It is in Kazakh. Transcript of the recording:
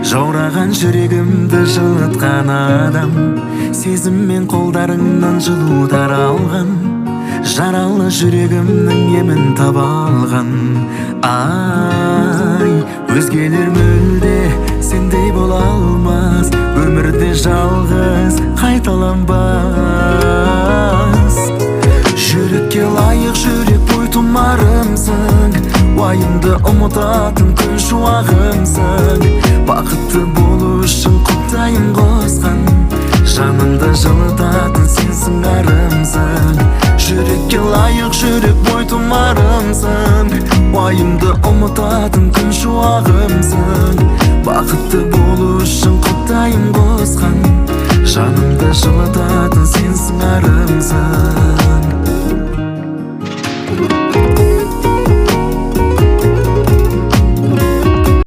Жаураған жүрегімді жылытқан адам, сезіммен қолдарыңнан жылу таралған, жаралы жүрегімнің емін таба алған. Ай, өзгелер мүлде сендей бола алмас, өмірде жалғыз қайталанбас. Жүрекке лайық жүрек бойтұмарымсың, уайымды ұмытатын күн шуағымсың. Бақытты болу үшін құдайым қосқан, жанымды жылытатын сенсің арымсың. Жүрекке лайық жүрек бойтұмарымсың, уайымды ұмытатын күн шуағымсың. Бақытты болу үшін құдайым қосқан, жанымды жылытатын сенсің арымсың.